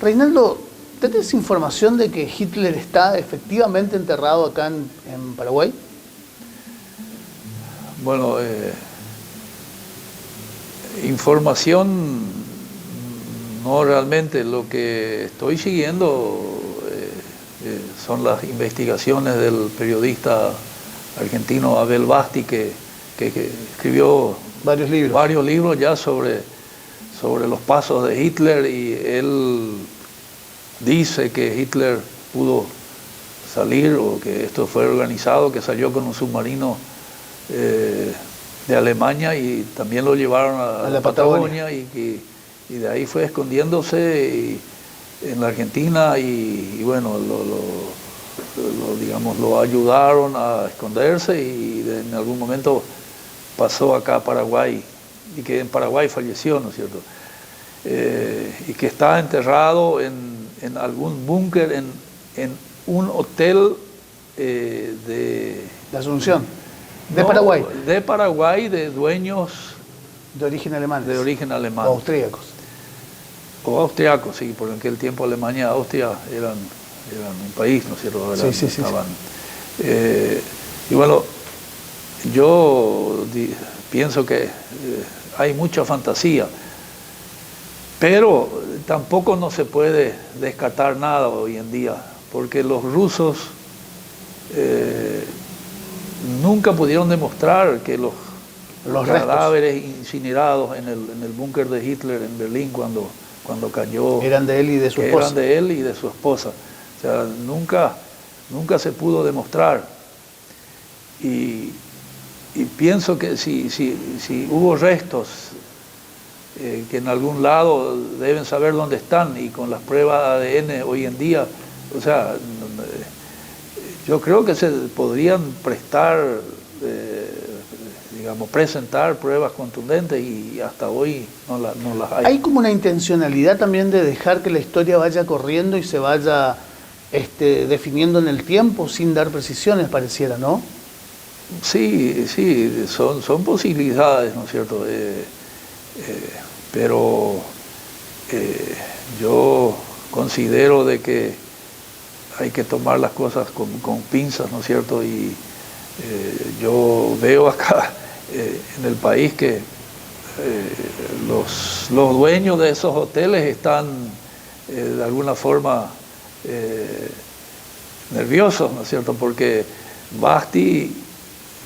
Reinaldo, ¿tenés información de que Hitler está efectivamente enterrado acá en Paraguay? Bueno, información no realmente. Lo que estoy siguiendo son las investigaciones del periodista argentino Abel Basti, que escribió varios libros ya sobre los pasos de Hitler, y él dice que Hitler pudo salir, o que esto fue organizado, que salió con un submarino de Alemania y también lo llevaron a la Patagonia, y de ahí fue escondiéndose en la Argentina, y bueno, digamos, lo ayudaron a esconderse, y en algún momento pasó acá a Paraguay, y que en Paraguay falleció, ¿no es cierto? Y que está enterrado en algún búnker, en un hotel de Asunción, de Paraguay. De Paraguay, de dueños de origen alemán. De origen alemán. O austríacos. O austriacos, sí, porque en aquel tiempo Alemania y Austria eran un país, ¿no es cierto? Sí. Y bueno, yo pienso que hay mucha fantasía, pero tampoco no se puede descartar nada hoy en día, porque los rusos nunca pudieron demostrar que los cadáveres incinerados en el búnker de Hitler en Berlín cuando cayó eran de él y de su esposa. Eran de él y de su esposa. O sea, nunca se pudo demostrar. Y pienso que si hubo restos que en algún lado deben saber dónde están, y con las pruebas de ADN hoy en día, o sea, yo creo que se podrían prestar, digamos, presentar pruebas contundentes, y hasta hoy no las hay. Hay como una intencionalidad también de dejar que la historia vaya corriendo y se vaya definiendo en el tiempo sin dar precisiones, pareciera, ¿no? Sí, son posibilidades, ¿no es cierto? Pero yo considero de que hay que tomar las cosas con pinzas, ¿no es cierto? Y yo veo acá en el país que los dueños de esos hoteles están de alguna forma nerviosos, ¿no es cierto? Porque Basti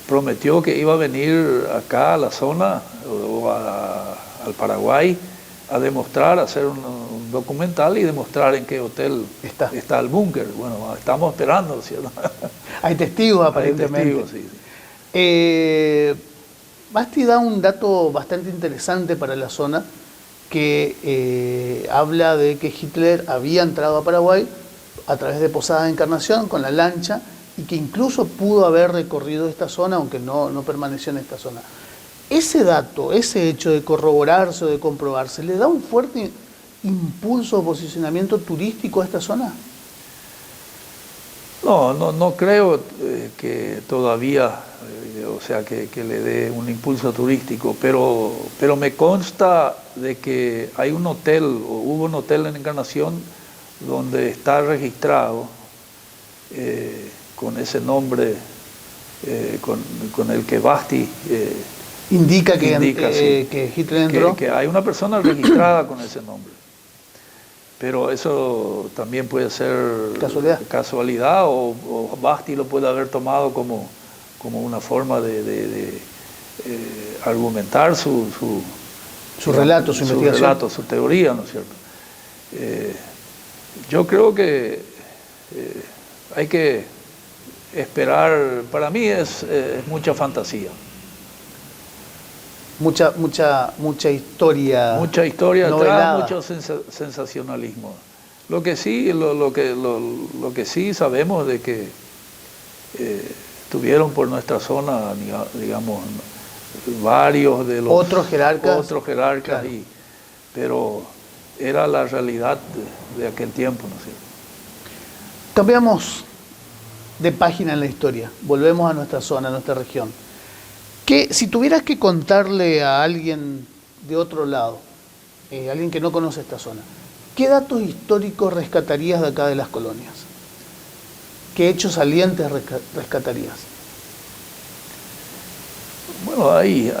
prometió que iba a venir acá a la zona o al Paraguay a demostrar, a hacer un documental y demostrar en qué hotel está el búnker. Bueno, estamos esperando, ¿cierto? Hay testigos, aparentemente. Hay testigos, sí. Basti da un dato bastante interesante para la zona, que habla de que Hitler había entrado a Paraguay a través de Posadas Encarnación con la lancha, y que incluso pudo haber recorrido esta zona, aunque no permaneció en esta zona. Ese dato, ese hecho de corroborarse o de comprobarse, ¿le da un fuerte impulso o posicionamiento turístico a esta zona? No creo que todavía, o sea, que le dé un impulso turístico, pero me consta de que hay un hotel, o hubo un hotel en Encarnación donde está registrado con ese nombre, con el que Basti indica sí, que Hitler entró. Que hay una persona registrada con ese nombre. Pero eso también puede ser casualidad, o Basti lo puede haber tomado como una forma de argumentar su relato, su investigación. Su relato, su teoría, ¿no es cierto? Yo creo que hay que esperar. Para mí es mucha fantasía. Mucha historia. Mucha historia novelada. atrás, mucho sensacionalismo. Lo que sí sabemos de que tuvieron por nuestra zona, digamos, varios de los otros jerarcas, claro. Pero era la realidad de aquel tiempo, ¿no es cierto? Cambiamos de página en la historia, volvemos a nuestra zona, a nuestra región. Si tuvieras que contarle a alguien de otro lado, alguien que no conoce esta zona, ¿qué datos históricos rescatarías de acá de las colonias? ¿Qué hechos salientes rescatarías? Bueno, hay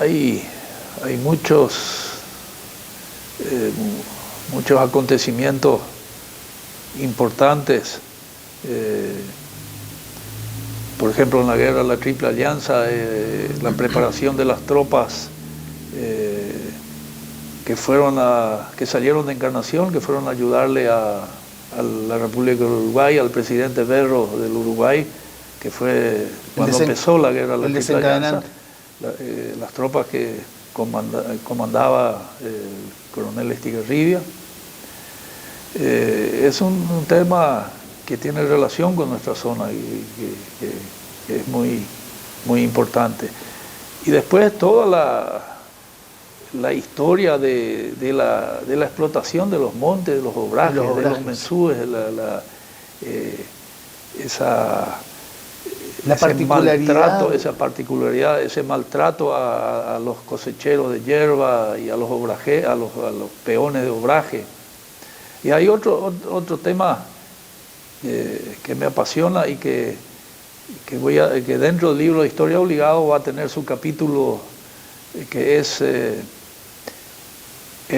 muchos acontecimientos importantes. Por ejemplo, en la guerra de la Triple Alianza, la preparación de las tropas que salieron de Encarnación, que fueron a ayudarle a la República del Uruguay, al presidente Berro del Uruguay, que fue cuando empezó la guerra de la Triple Alianza. Las tropas que comandaba el coronel Estigarribia. Es un tema que tiene relación con nuestra zona y que es muy, muy importante. Y después toda la historia de la explotación de los montes, de los obrajes, de los mensúes, esa particularidad, ese maltrato a los cosecheros de hierba y a los peones de obraje. Y hay otro tema que me apasiona y que dentro del libro de Historia Obligado va a tener su capítulo, que es el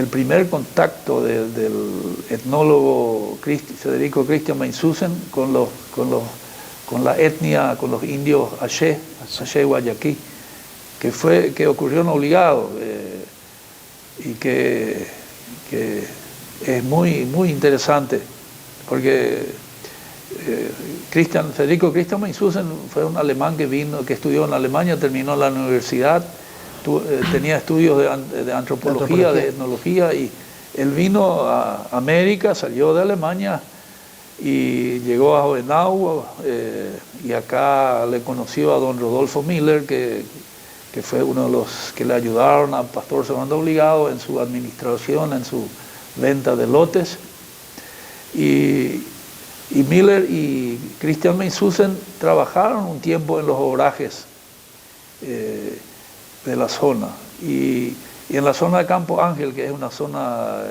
primer contacto del etnólogo Federico Christian Meinsusen con la etnia, con los indios Aché Guayaquí, que ocurrió en Obligado, y que es muy, muy interesante, porque Federico Christian Meinsusen fue un alemán que estudió en Alemania, terminó la universidad, tenía estudios de antropología, de etnología, y él vino a América, salió de Alemania y llegó a Hohenau, y acá le conoció a don Rodolfo Miller, que fue uno de los que le ayudaron a Pastor Servando Obligado en su administración, en su venta de lotes. Y Miller y Christian Meinsusen trabajaron un tiempo en los obrajes de la zona. Y en la zona de Campo Ángel, que es una zona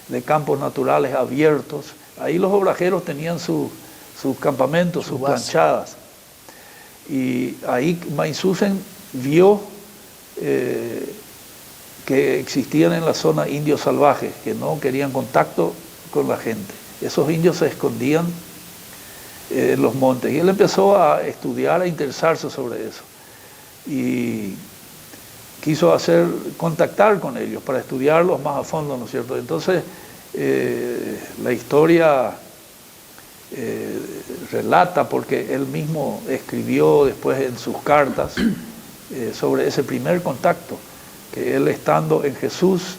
de campos naturales abiertos, ahí los obrajeros tenían sus campamentos, sus planchadas. Y ahí Meinsusen vio que existían en la zona indios salvajes, que no querían contacto con la gente. Esos indios se escondían en los montes. Y él empezó a estudiar, a interesarse sobre eso. Y quiso contactar con ellos para estudiarlos más a fondo, ¿no es cierto? Entonces, la historia relata, porque él mismo escribió después en sus cartas sobre ese primer contacto, que él, estando en Jesús,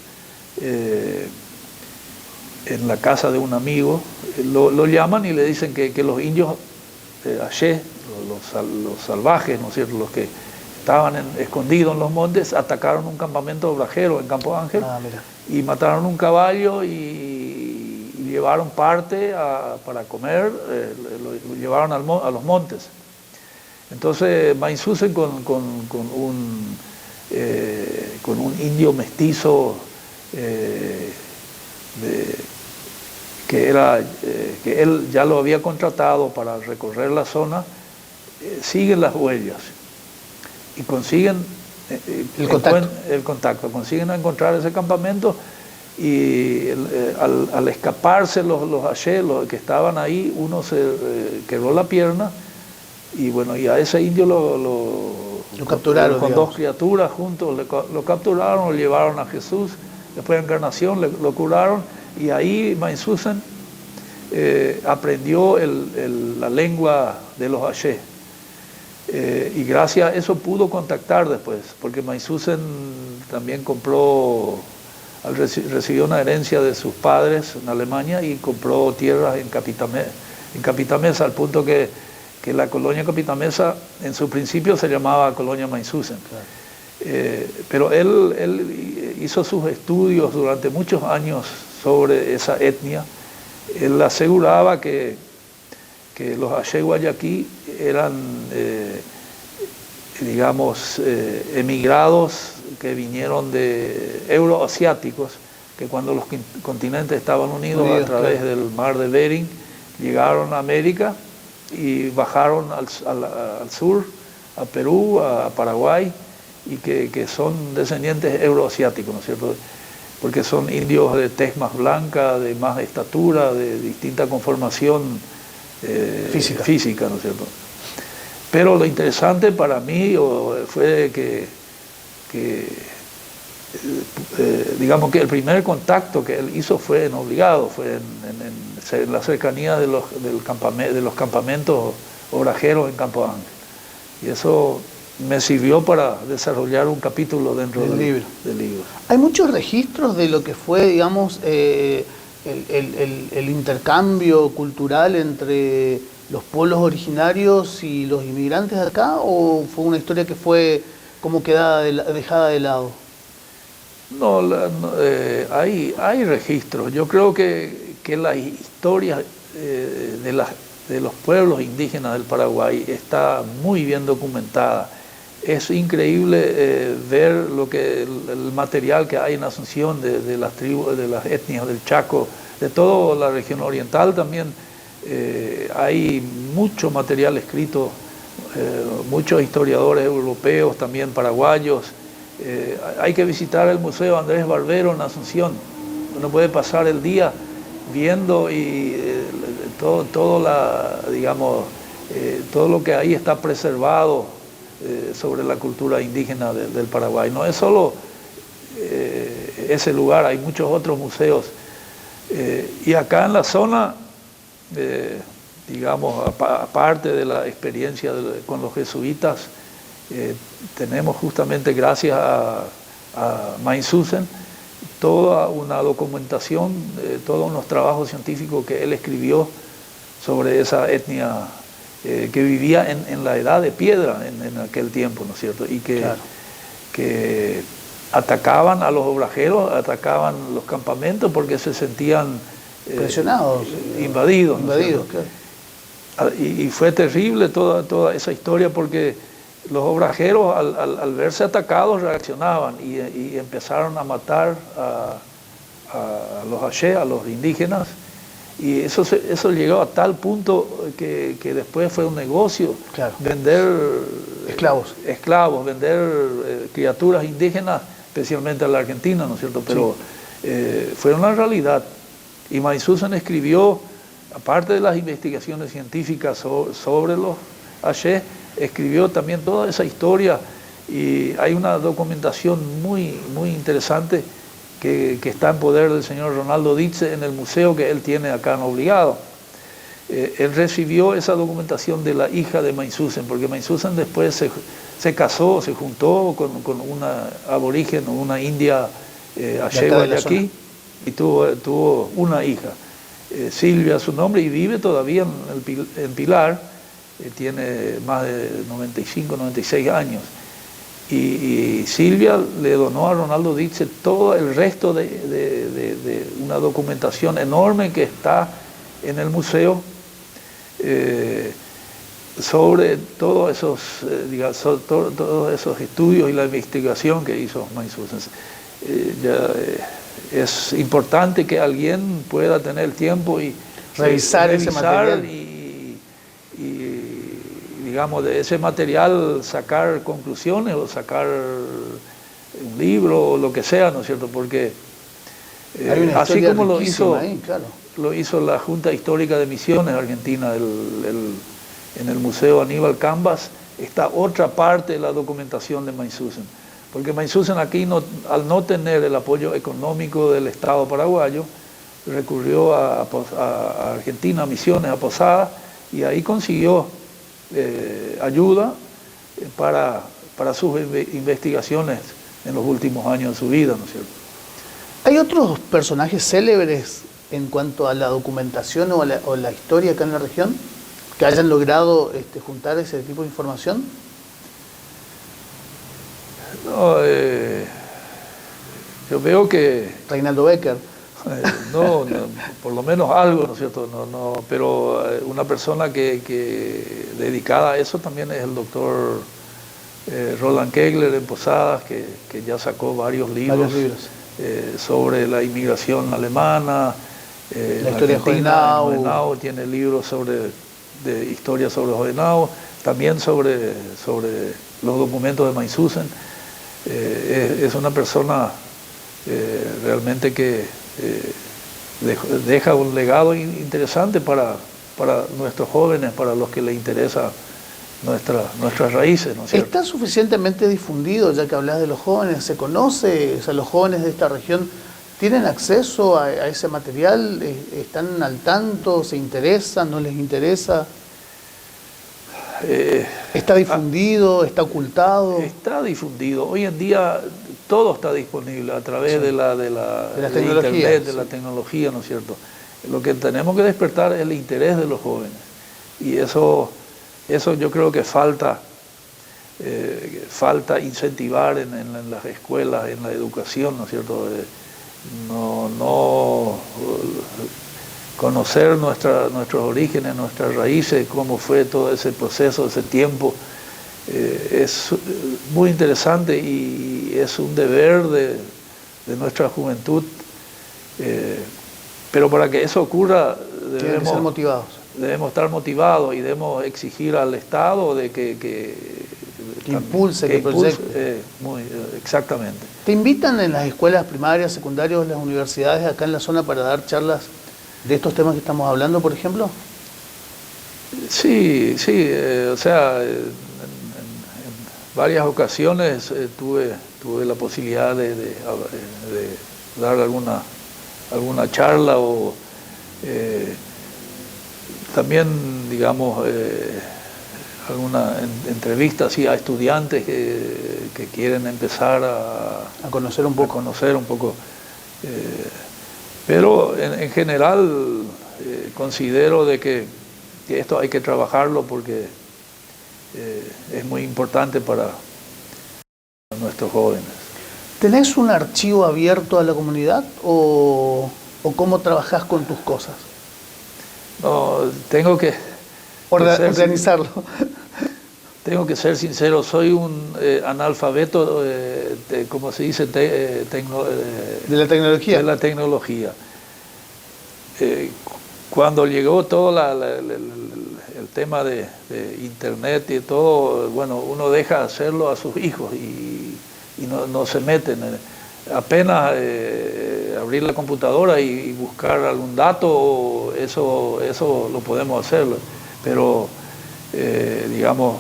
en la casa de un amigo, lo llaman y le dicen que los indios Aché, los salvajes, ¿no es cierto?, los que estaban escondidos en los montes, atacaron un campamento obrajero en Campo Ángel, y mataron un caballo y llevaron parte para comer, lo llevaron a los montes. Entonces Meinsusen con un indio mestizo que él ya lo había contratado para recorrer la zona, siguen las huellas y consiguen el contacto, consiguen encontrar ese campamento, y al escaparse los Aché, los que estaban ahí, uno se quebró la pierna, y bueno, y a ese indio lo capturaron con dos criaturas juntos, lo capturaron, lo llevaron a Jesús, después de Encarnación lo curaron, y ahí Meinsusen aprendió la lengua de los Aché. Y gracias a eso pudo contactar después, porque Meinsusen también recibió una herencia de sus padres en Alemania y compró tierras en Capitamesa, al punto que la colonia Capitamesa en su principio se llamaba Colonia Meinsusen. Claro. Pero él hizo sus estudios durante muchos años sobre esa etnia. Él aseguraba que los Aché Guayaquí eran digamos, emigrados que vinieron de euroasiáticos, que cuando los continentes estaban unidos a través del mar de Bering, llegaron a América y bajaron al sur, a Perú, a Paraguay, y que son descendientes euroasiáticos, ¿no es cierto? Porque son indios de tez más blanca, de más estatura, de distinta conformación física, ¿no es cierto? Pero lo interesante para mí fue digamos que el primer contacto que él hizo fue en Obligado, fue en la cercanía de los campamentos obrajeros en Campo Ángel. Y eso me sirvió para desarrollar un capítulo dentro del libro. Hay muchos registros de lo que fue, digamos, el intercambio cultural entre los pueblos originarios y los inmigrantes de acá, ¿o fue una historia que fue como dejada de lado? No, hay registros. Yo creo que la historia de los pueblos indígenas del Paraguay está muy bien documentada. Es increíble ver el material que hay en Asunción de las tribus, de las etnias del Chaco, de toda la región oriental también. Hay mucho material escrito, muchos historiadores europeos, también paraguayos. Hay que visitar el Museo Andrés Barbero en Asunción. Uno puede pasar el día viendo y todo lo que ahí está preservado sobre la cultura indígena del Paraguay. No es solo ese lugar, hay muchos otros museos. Y acá en la zona, digamos, aparte de la experiencia con los jesuitas, tenemos justamente, gracias a Mainzuzen, toda una documentación, todos unos trabajos científicos que él escribió sobre esa etnia que vivía en la edad de piedra en aquel tiempo, ¿no es cierto? Y que atacaban a los obrajeros, atacaban los campamentos porque se sentían presionados, invadidos, ¿no? Claro. Y fue terrible toda esa historia porque los obrajeros al verse atacados reaccionaban y empezaron a matar a los axé, a los indígenas, y eso llegó a tal punto que después fue un negocio, claro, vender esclavos, vender criaturas indígenas, especialmente a la Argentina, ¿no es cierto? Pero fue una realidad. Y Mainzuzen escribió, aparte de las investigaciones científicas sobre los axé, escribió también toda esa historia, y hay una documentación muy, muy interesante que está en poder del señor Ronaldo Ditze en el museo que él tiene acá en Obligado. Él recibió esa documentación de la hija de Mainzuzen, porque Mainzuzen después se casó, se juntó con una aborigen, una india axé guayaquí, y tuvo una hija, Silvia su nombre, y vive todavía en Pilar. Tiene más de 95, 96 años. Y Silvia le donó a Ronaldo Ditze todo el resto de una documentación enorme que está en el museo sobre todos esos estudios y la investigación que hizo Mainzuzen. Es importante que alguien pueda tener el tiempo y revisar ese material y digamos, de ese material sacar conclusiones o sacar un libro o lo que sea, ¿no es cierto? Porque así como lo hizo la Junta Histórica de Misiones Argentina en el Museo Aníbal Cambas, está otra parte de la documentación de Mainzuzen. Porque Mainzuzen aquí, al no tener el apoyo económico del Estado paraguayo, recurrió a Argentina, a Misiones, a Posadas, y ahí consiguió ayuda para sus investigaciones en los últimos años de su vida, ¿no es cierto? ¿Hay otros personajes célebres en cuanto a la documentación o la historia acá en la región que hayan logrado juntar ese tipo de información? No, yo veo que... Reinaldo Becker. No, por lo menos algo, ¿no es cierto? Pero una persona que dedicada a eso también es el doctor Roland Kegler en Posadas, que ya sacó varios libros, sobre la inmigración alemana, la historia de Hohenau, tiene libros de historia sobre Hohenau, también sobre los documentos de Meinshausen. Es una persona realmente que deja un legado interesante para nuestros jóvenes, para los que les interesa nuestras raíces, ¿no es cierto? ¿Está suficientemente difundido, ya que hablas de los jóvenes? ¿Se conoce? O sea, los jóvenes de esta región tienen acceso a ese material, están al tanto, se interesan, no les interesa. ¿Está difundido, está ocultado? Está difundido. Hoy en día todo está disponible a través de la Internet, de la tecnología, ¿no es cierto? Lo que tenemos que despertar es el interés de los jóvenes. Y eso yo creo que falta incentivar en las escuelas, en la educación, ¿no es cierto? No conocer nuestros orígenes, nuestras raíces, cómo fue todo ese proceso, ese tiempo, es muy interesante y es un deber de nuestra juventud, pero para que eso ocurra debemos ser motivados. Debemos estar motivados y debemos exigir al Estado de que impulse, que proyecte. Exactamente. ¿Te invitan en las escuelas primarias, secundarias, en las universidades acá en la zona para dar charlas de estos temas que estamos hablando, por ejemplo? Sí, o sea, en varias ocasiones tuve la posibilidad de dar alguna charla o también, digamos, alguna entrevista así a estudiantes que quieren empezar a conocer un poco. Pero en general considero de que esto hay que trabajarlo porque es muy importante para nuestros jóvenes. ¿Tenés un archivo abierto a la comunidad o cómo trabajás con tus cosas? No, tengo que organizarlo. Tengo que ser sincero, soy un analfabeto, como se dice, de la tecnología. De la tecnología. Cuando llegó todo el tema de internet y todo, bueno, uno deja hacerlo a sus hijos y no se meten. Apenas abrir la computadora y buscar algún dato, eso lo podemos hacer, pero digamos,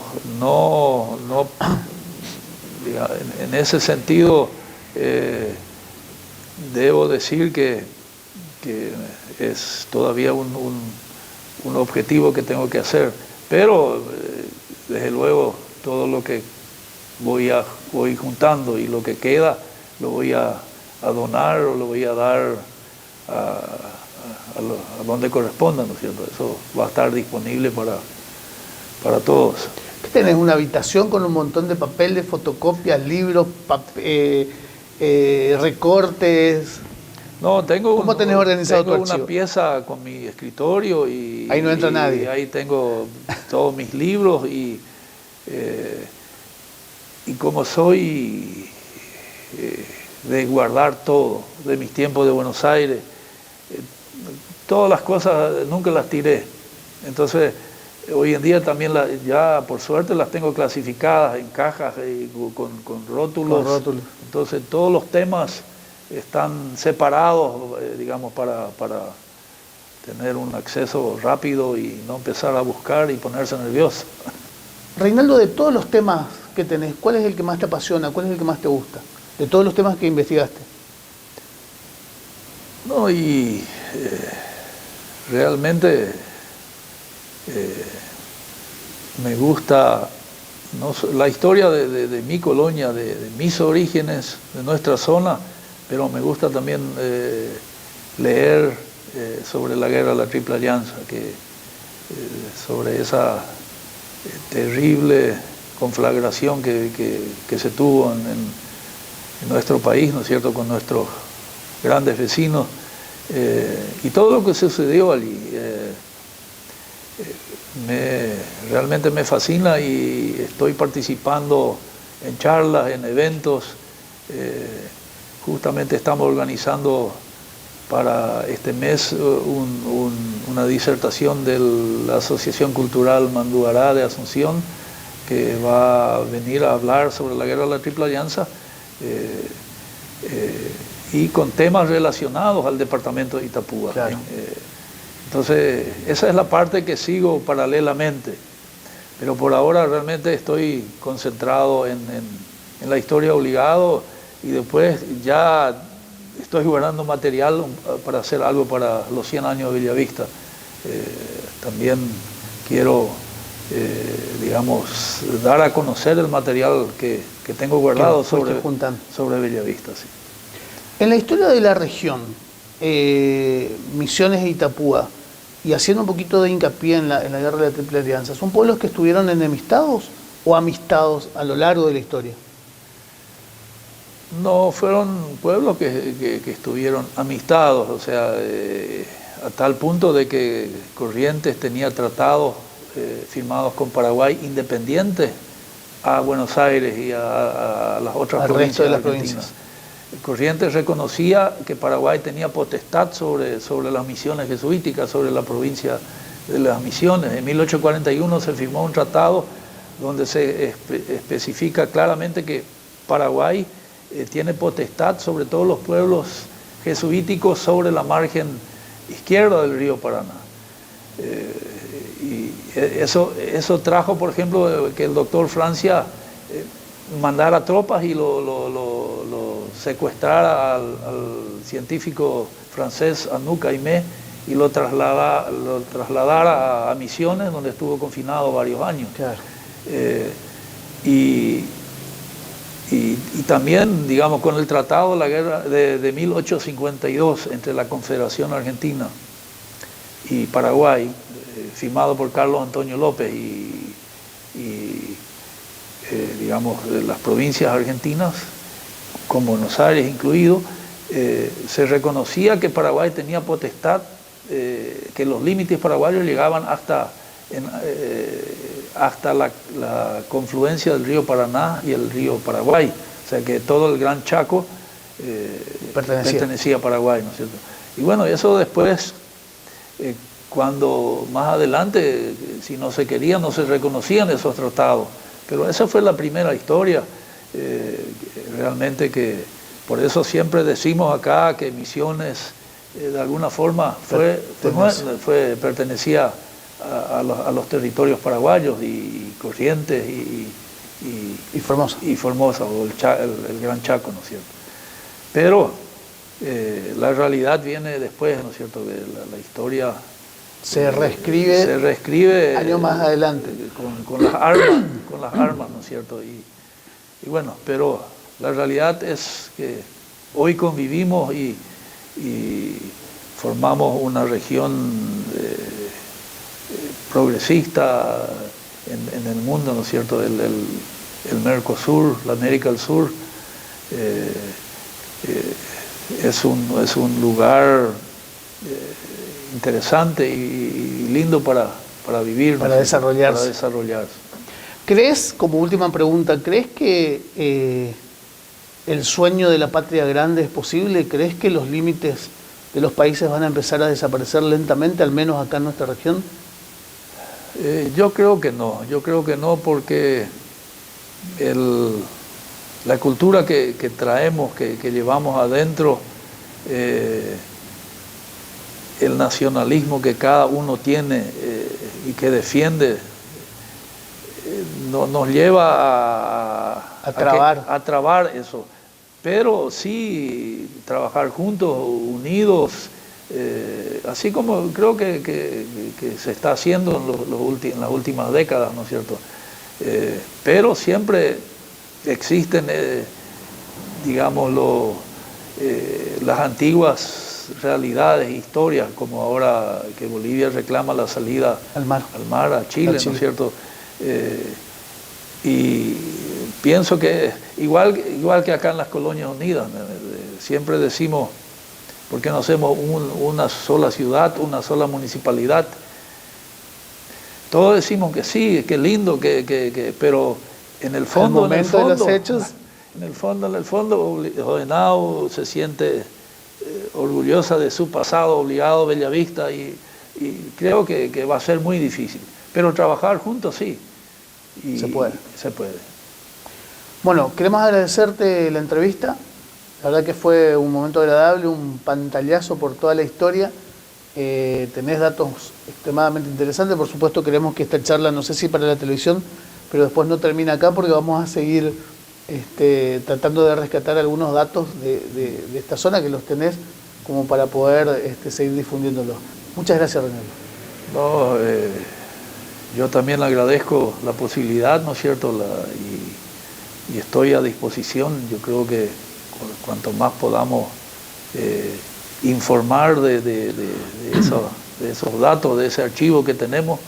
en ese sentido debo decir que es todavía un objetivo que tengo que hacer, pero desde luego todo lo que voy juntando y lo que queda lo voy a donar o lo voy a dar a donde corresponda, ¿no es cierto? Eso va a estar disponible para todos. ¿Qué tenés? ¿Una habitación con un montón de papeles, fotocopias, libros, recortes? No, ¿Cómo tenés organizado tu archivo? Una pieza con mi escritorio y ahí no entra nadie. Y ahí tengo todos mis libros y como soy de guardar todo, de mis tiempos de Buenos Aires, todas las cosas nunca las tiré. Entonces, hoy en día también ya por suerte las tengo clasificadas en cajas y con rótulos. Entonces, todos los temas están separados, digamos, para tener un acceso rápido y no empezar a buscar y ponerse nervioso. Reinaldo, de todos los temas que tenés, ¿cuál es el que más te apasiona? ¿Cuál es el que más te gusta? De todos los temas que investigaste. No, y realmente me gusta la historia de mi colonia, de mis orígenes, de nuestra zona, pero me gusta también leer sobre la guerra de la Triple Alianza, sobre esa terrible conflagración que se tuvo en nuestro país, ¿no es cierto?, con nuestros grandes vecinos, y todo lo que sucedió allí. Realmente me fascina y estoy participando en charlas, en eventos. Justamente estamos organizando para este mes una disertación de la Asociación Cultural Manduará de Asunción, que va a venir a hablar sobre la guerra de la Triple Alianza, y con temas relacionados al departamento de Itapúa. Claro. Entonces, esa es la parte que sigo paralelamente, pero por ahora realmente estoy concentrado en la historia obligado, y después ya estoy guardando material para hacer algo para los 100 años de Bellavista. También quiero, digamos, dar a conocer el material que tengo guardado sobre Bellavista. Sí. En la historia de la región, Misiones e Itapúa, y haciendo un poquito de hincapié en la guerra de la Triple Alianza, ¿son pueblos que estuvieron enemistados o amistados a lo largo de la historia? No, fueron pueblos que estuvieron amistados, o sea, a tal punto de que Corrientes tenía tratados firmados con Paraguay independientes a Buenos Aires y a las otras provincias argentinas. Corrientes reconocía que Paraguay tenía potestad sobre las misiones jesuíticas, sobre la provincia de las Misiones. En 1841 se firmó un tratado donde se especifica claramente que Paraguay tiene potestad sobre todos los pueblos jesuíticos sobre la margen izquierda del río Paraná. Y eso trajo, por ejemplo, que el doctor Francia mandara tropas y lo secuestrara al científico francés Anouk Aimé y lo trasladara a Misiones, donde estuvo confinado varios años. Claro. Y también, digamos, con el tratado de la guerra de 1852 entre la Confederación Argentina y Paraguay, firmado por Carlos Antonio López digamos, de las provincias argentinas, con Buenos Aires incluido, se reconocía que Paraguay tenía potestad, que los límites paraguayos llegaban hasta la confluencia del río Paraná y el río Paraguay, o sea que todo el Gran Chaco pertenecía a Paraguay, ¿no es cierto? Y bueno, eso después, cuando más adelante, si no se quería, no se reconocían esos tratados, pero esa fue la primera historia, realmente, que por eso siempre decimos acá que Misiones de alguna forma pertenecía a los territorios paraguayos, y Corrientes y Formosa, o el Gran Chaco, ¿no es cierto? Pero la realidad viene después, ¿no es cierto? Que la historia se reescribe años más adelante con las armas, ¿no es cierto? Y bueno, pero la realidad es que hoy convivimos y formamos una región progresista en el mundo, ¿no es cierto? El Mercosur, la América del Sur, es un lugar interesante y lindo para vivir, para desarrollarse. ¿Crees, como última pregunta, crees que el sueño de la patria grande es posible? ¿Crees que los límites de los países van a empezar a desaparecer lentamente, al menos acá en nuestra región? Yo creo que no, porque la cultura que traemos, que llevamos adentro, el nacionalismo que cada uno tiene y que defiende, nos lleva a trabar eso, pero sí trabajar juntos, unidos, así como creo que se está haciendo en las últimas décadas, ¿no es cierto? Pero siempre existen, digamos, las antiguas realidades, historias, como ahora que Bolivia reclama la salida al mar, a Chile, ¿no es cierto? Y pienso que igual que acá en las Colonias Unidas, siempre decimos, ¿por qué no hacemos una sola ciudad, una sola municipalidad? Todos decimos que sí, que lindo, pero En el fondo, momento de los hechos. En el fondo, Henao se siente orgullosa de su pasado obligado a Bellavista y creo que va a ser muy difícil. Pero trabajar juntos sí. Y se puede. Se puede. Bueno, queremos agradecerte la entrevista. La verdad que fue un momento agradable, un pantallazo por toda la historia. Tenés datos extremadamente interesantes. Por supuesto, queremos que esta charla, no sé si para la televisión, pero después no termina acá porque vamos a seguir tratando de rescatar algunos datos de esta zona que los tenés como para poder seguir difundiéndolos. Muchas gracias, René. No, yo también le agradezco la posibilidad, ¿no es cierto? Y estoy a disposición. Yo creo que cuanto más podamos informar de esos datos, de ese archivo que tenemos,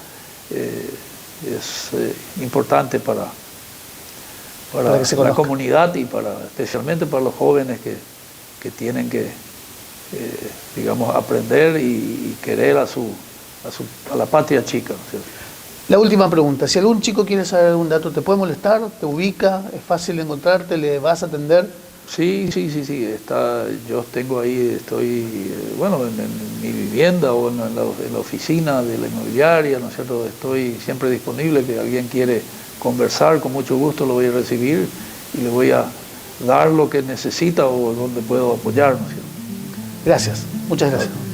es importante para que la comunidad y especialmente para los jóvenes que tienen que, digamos, aprender y querer a la patria chica, ¿no es cierto? La última pregunta, si algún chico quiere saber algún dato, ¿te puede molestar? ¿Te ubica? ¿Es fácil encontrarte? ¿Le vas a atender? Sí. Yo tengo ahí, estoy, en mi vivienda o en la oficina de la inmobiliaria, ¿no es cierto? Estoy siempre disponible, que alguien quiere conversar, con mucho gusto lo voy a recibir y le voy a dar lo que necesita o donde puedo apoyar, ¿no es cierto? Gracias, muchas gracias.